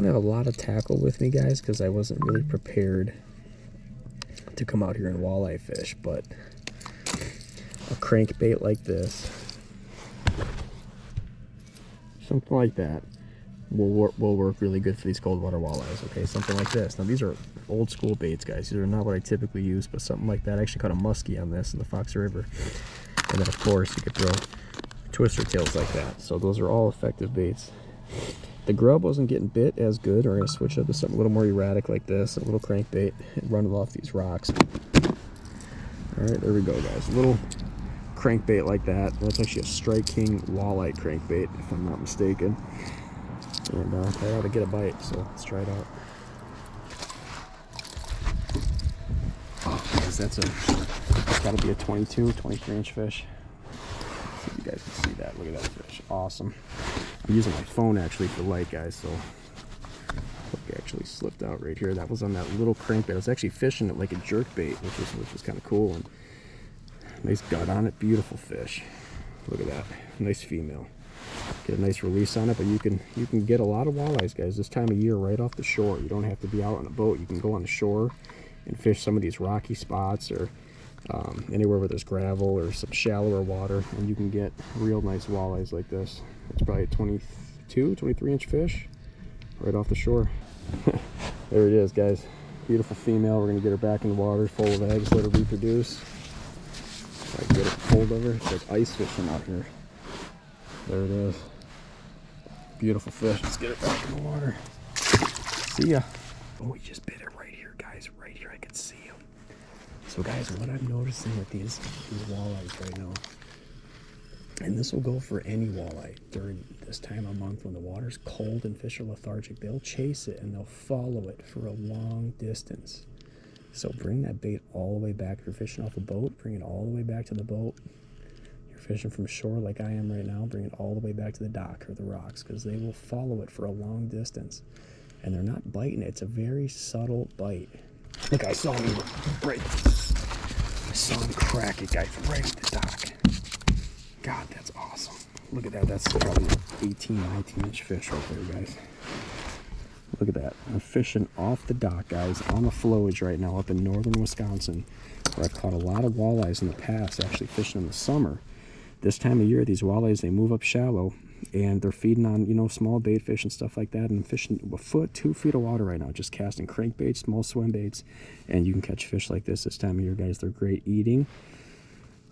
don't have a lot of tackle with me, guys, because I wasn't really prepared to come out here and walleye fish, but a crankbait like this, something like that, will work really good for these cold water walleyes. Okay, something like this. Now these are old school baits, guys. These are not what I typically use, but something like that. I actually caught a muskie on this in the Fox River, and then of course you could throw twister tails like that. So those are all effective baits. The grub wasn't getting bit as good, or I'm gonna switch up to something a little more erratic like this, a little crankbait, and run it off these rocks. All right, there we go, guys. A little crankbait like that. That's actually a Strike King walleye crankbait, if I'm not mistaken. And that ought to get a bite, so let's try it out. Oh, guys, that's gotta be a 22, 23-inch fish. See if you guys can see that. Look at that fish. Awesome. I'm using my phone actually for light, guys, so look, it actually slipped out right here. That was on that little crankbait. I was actually fishing it like a jerk bait, which was kind of cool. And nice gut on it. Beautiful fish. Look at that. Nice female. Get a nice release on it, but you can get a lot of walleyes, guys, this time of year right off the shore. You don't have to be out on a boat. You can go on the shore and fish some of these rocky spots, or anywhere where there's gravel or some shallower water, and you can get real nice walleyes like this. It's probably a 22, 23-inch fish right off the shore. There it is, guys. Beautiful female. We're going to get her back in the water full of eggs, let her reproduce. If I can get a hold of her. It's like ice fishing out here. There it is. Beautiful fish. Let's get it back in the water. See ya. Oh, he just bit it right here, guys. Right here, I can see him. So, guys, what I'm noticing with these walleyes right now, and this will go for any walleye during this time of month when the water's cold and fish are lethargic, they'll chase it and they'll follow it for a long distance. So bring that bait all the way back. If you're fishing off a boat, bring it all the way back to the boat. You're fishing from shore like I am right now, bring it all the way back to the dock or the rocks, because they will follow it for a long distance. And they're not biting it. It's a very subtle bite. Look, I saw him right. I saw him crack it, guys, right at the dock. God, that's awesome. Look at that. That's probably an 18, 19-inch fish right there, guys. Look at that. I'm fishing off the dock, guys, on the flowage right now up in northern Wisconsin, where I've caught a lot of walleyes in the past, actually fishing in the summer. This time of year, these walleyes, they move up shallow, and they're feeding on, you know, small bait fish and stuff like that. And I'm fishing a foot, 2 feet of water right now, just casting crankbaits, small swim baits, and you can catch fish like this time of year, guys. They're great eating.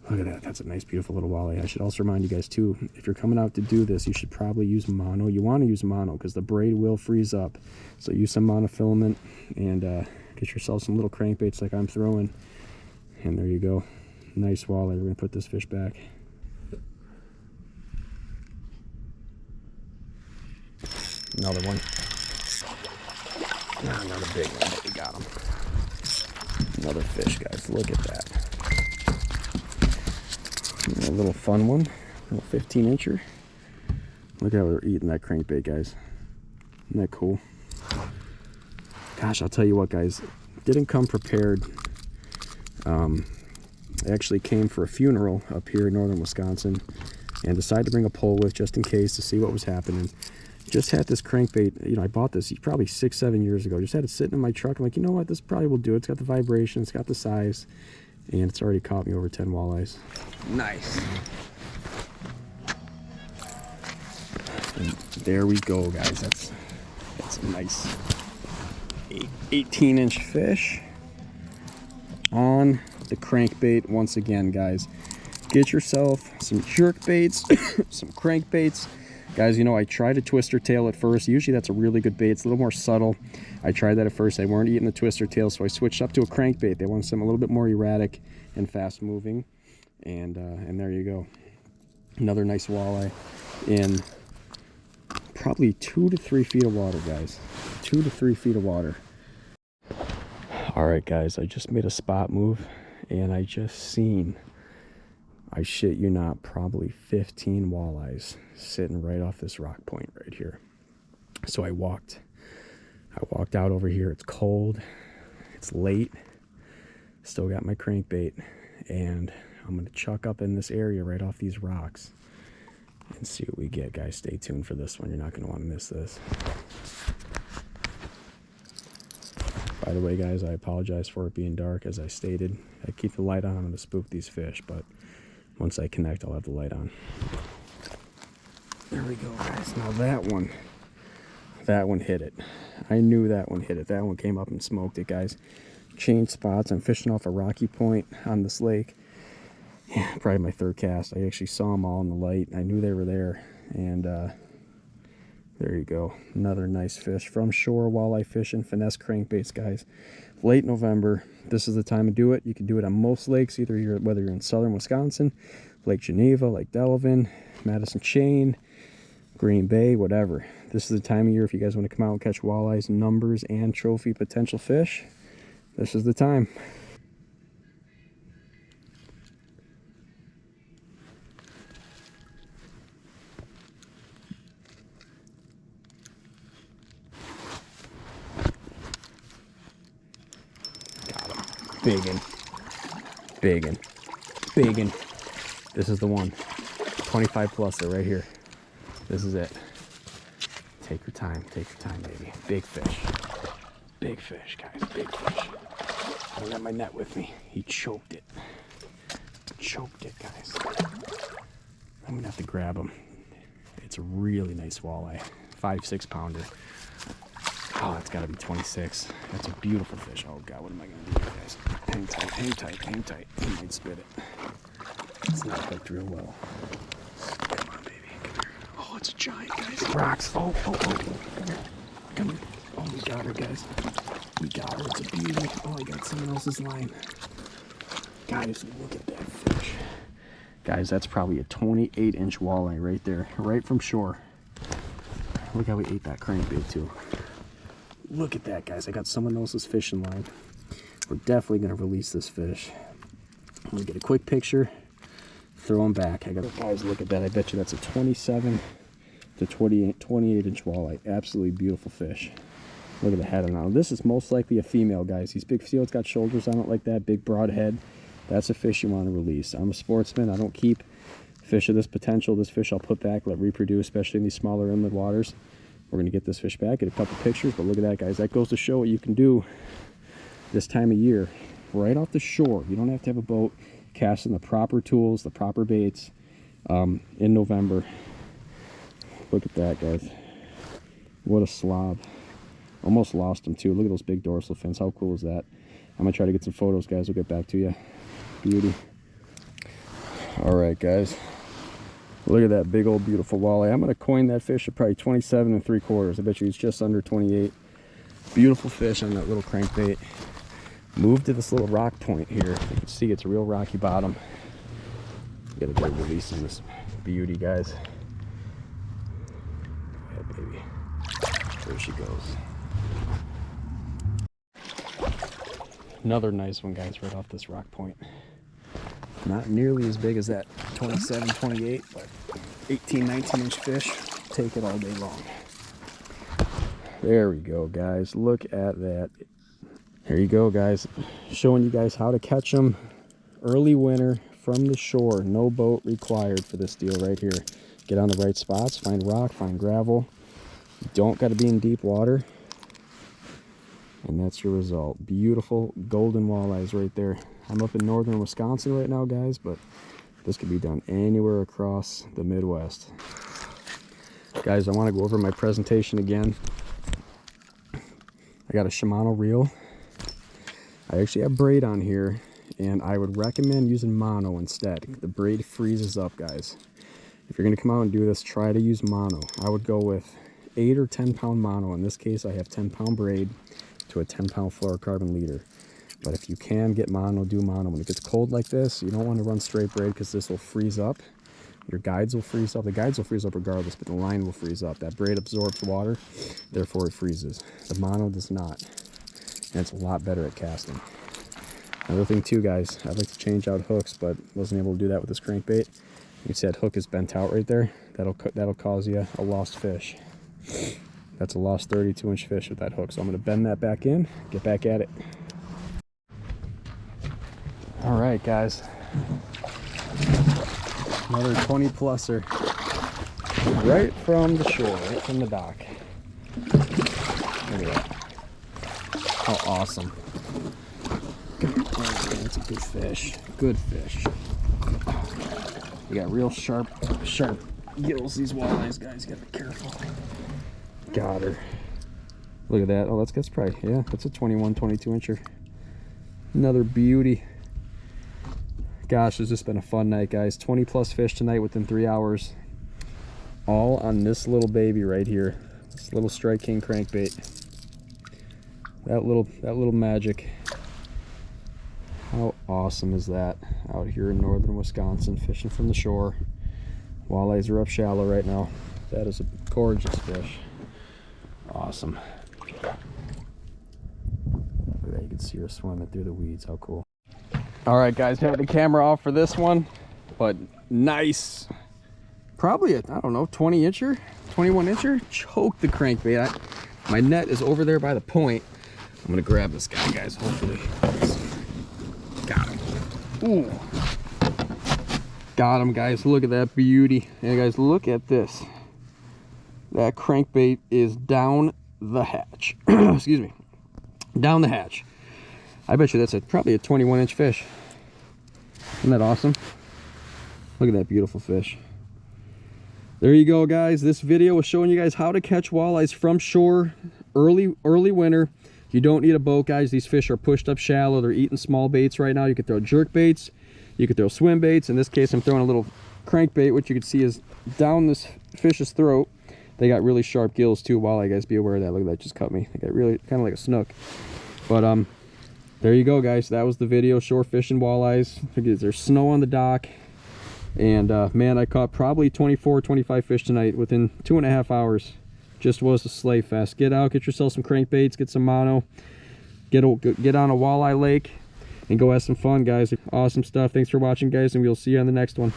Look at that. That's a nice, beautiful little walleye. I should also remind you guys, too, if you're coming out to do this, you should probably use mono. You want to use mono because the braid will freeze up. So use some monofilament and get yourself some little crankbaits like I'm throwing. And there you go. Nice walleye. We're going to put this fish back. Another one. Not another big one, but we got him. Another fish, guys. Look at that. A little fun one, a little 15-incher. Look how they're eating that crankbait, guys. Isn't that cool? Gosh, I'll tell you what, guys. Didn't come prepared. I actually came for a funeral up here in northern Wisconsin and decided to bring a pole with just in case to see what was happening. Just had this crankbait, you know, I bought this probably 6-7 years ago. Just had it sitting in my truck. I'm like, you know what, this probably will do. It's got the vibration, it's got the size, and it's already caught me over 10 walleyes. Nice. And there we go, guys. That's a nice 18-inch fish on the crankbait. Once again, guys, get yourself some jerk baits, some crankbaits. Guys, you know, I tried a twister tail at first. Usually that's a really good bait. It's a little more subtle. I tried that at first. They weren't eating the twister tail, so I switched up to a crankbait. They want something a little bit more erratic and fast moving. And there you go. Another nice walleye in probably 2 to 3 feet of water, guys. 2 to 3 feet of water. All right, guys, I just made a spot move, and I just seen, I shit you not, probably 15 walleyes sitting right off this rock point right here. So I walked out over here. It's cold, it's late, still got my crankbait, and I'm gonna chuck up in this area right off these rocks and see what we get, guys. Stay tuned for this one. You're not gonna want to miss this. By the way, guys, I apologize for it being dark. As I stated, I keep the light on. I'm going to spook these fish, but once I connect, I'll have the light on. There we go, guys. Now that one hit it. I knew that one hit it. That one came up and smoked it, guys. Changed spots. I'm fishing off a rocky point on this lake. Yeah, probably my third cast. I actually saw them all in the light. I knew they were there, and there you go. Another nice fish from shore, walleye fishing, finesse crankbaits, guys. Late November. This is the time to do it. You can do it on most lakes, whether you're in southern Wisconsin, Lake Geneva, Lake Delavan, Madison Chain, Green Bay, whatever. This is the time of year if you guys want to come out and catch walleyes, numbers, and trophy potential fish. This is the time. Biggin. This is the one. 25 plus there right here. This is it. Take your time, baby. Big fish, guys, big fish. I don't have my net with me. He choked it, guys. I'm gonna have to grab him. It's a really nice walleye, 5-6 pounder. Oh, it's got to be 26. That's a beautiful fish. Oh, God, what am I going to do, guys? Hang tight. He might spit it. It's not hooked real well. Come on, baby. Come here. Oh, it's a giant, guys. Rocks. Oh. Come here. Oh, we got her, guys. We got her. It's a beauty. Oh, I got someone else's line. Guys, look at that fish. Guys, that's probably a 28-inch walleye right there, right from shore. Look how we ate that crankbait, too. Look at that, guys. I got someone else's fishing line. We're definitely going to release this fish. I'm going to get a quick picture, throw him back. I got guys, look at that. I bet you that's a 27 to 28-inch walleye. Absolutely beautiful fish. Look at the head on it. Now, this is most likely a female, guys. These big, see how it's got shoulders on it like that? Big, broad head. That's a fish you want to release. I'm a sportsman. I don't keep fish of this potential. This fish I'll put back, let reproduce, especially in these smaller inlet waters. We're going to get this fish back, get a couple pictures, but look at that, guys. That goes to show what you can do this time of year, right off the shore. You don't have to have a boat, casting the proper tools, the proper baits in November. Look at that, guys. What a slob. Almost lost him, too. Look at those big dorsal fins. How cool is that? I'm going to try to get some photos, guys. We'll get back to you. Beauty. All right, guys. Look at that big old beautiful walleye. I'm going to coin that fish at probably 27 3/4. I bet you he's just under 28. Beautiful fish on that little crankbait. Moved to this little rock point here. You can see it's a real rocky bottom. Get a good release in this beauty, guys. Yeah, baby. There she goes. Another nice one, guys, right off this rock point. Not nearly as big as that 27, 28, but 18, 19-inch fish. Take it all day long. There we go, guys. Look at that. There you go, guys. Showing you guys how to catch them early winter from the shore. No boat required for this deal right here. Get on the right spots, find rock, find gravel. You don't got to be in deep water. And that's your result. Beautiful golden walleyes right there. I'm up in northern Wisconsin right now, guys, but this could be done anywhere across the Midwest. Guys, I want to go over my presentation again. I got a Shimano reel. I actually have braid on here, and I would recommend using mono instead. The braid freezes up, guys. If you're going to come out and do this, try to use mono. I would go with 8 or 10 pound mono. In this case, I have 10 pound braid to a 10 pound fluorocarbon leader. But if you can get mono, do mono. When it gets cold like this, you don't want to run straight braid because this will freeze up. Your guides will freeze up. The guides will freeze up regardless, but the line will freeze up. That braid absorbs water, therefore it freezes. The mono does not. And it's a lot better at casting. Another thing too, guys, I'd like to change out hooks, but wasn't able to do that with this crankbait. You can see that hook is bent out right there. That'll cause you a lost fish. That's a lost 32-inch fish with that hook. So I'm going to bend that back in, get back at it. All right, guys. Another 20-pluser right from the shore, right from the dock. Look at that. How awesome. Oh, man, it's a good fish. Good fish. You got real sharp gills, these walleyes, guys. You gotta be careful. Got her. Look at that. Oh, that's probably, yeah, that's a 21, 22 incher. Another beauty. Gosh, it's just been a fun night, guys. 20 plus fish tonight within 3 hours. All on this little baby right here. This little Strike King crankbait. That little magic. How awesome is that? Out here in northern Wisconsin, fishing from the shore. Walleyes are up shallow right now. That is a gorgeous fish. Awesome. Look at that, you can see her swimming through the weeds. How cool. All right, guys, have the camera off for this one, but nice. Probably a, I don't know, 20 incher, 21 incher. Choked the crankbait. My net is over there by the point. I'm gonna grab this guy, guys, hopefully. Got him. Ooh. Got him, guys. Look at that beauty. And guys, look at this. That crankbait is down the hatch. Excuse me. Down the hatch. I bet you that's probably a 21 inch fish. Isn't that awesome? Look at that beautiful fish. There you go, guys. This video was showing you guys how to catch walleyes from shore early winter. You don't need a boat, guys. These fish are pushed up shallow. They're eating small baits right now. You could throw jerk baits. You could throw swim baits. In this case, I'm throwing a little crankbait, which you can see is down this fish's throat. They got really sharp gills too. Walleye, guys, be aware of that. Look at that, just cut me. They got really kind of like a snook. But there you go, guys. That was the video. Shore fishing walleyes. There's snow on the dock. And man, I caught probably 24, 25 fish tonight within 2.5 hours. Just was a sleigh fest. Get out, get yourself some crankbaits, get some mono, get on a walleye lake, and go have some fun, guys. Awesome stuff. Thanks for watching, guys, and we'll see you on the next one.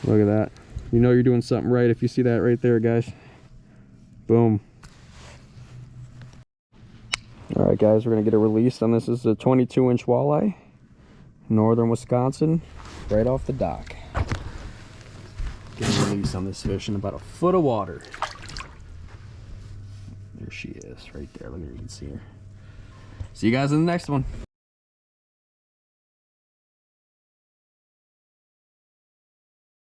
Look at that. You know you're doing something right if you see that right there, guys. Boom. All right, guys, we're gonna get a release on this. This is a 22 inch walleye, northern Wisconsin, right off the dock. Get a release on this fish in about a foot of water. There she is, right there. Look at her, you can see her. See you guys in the next one.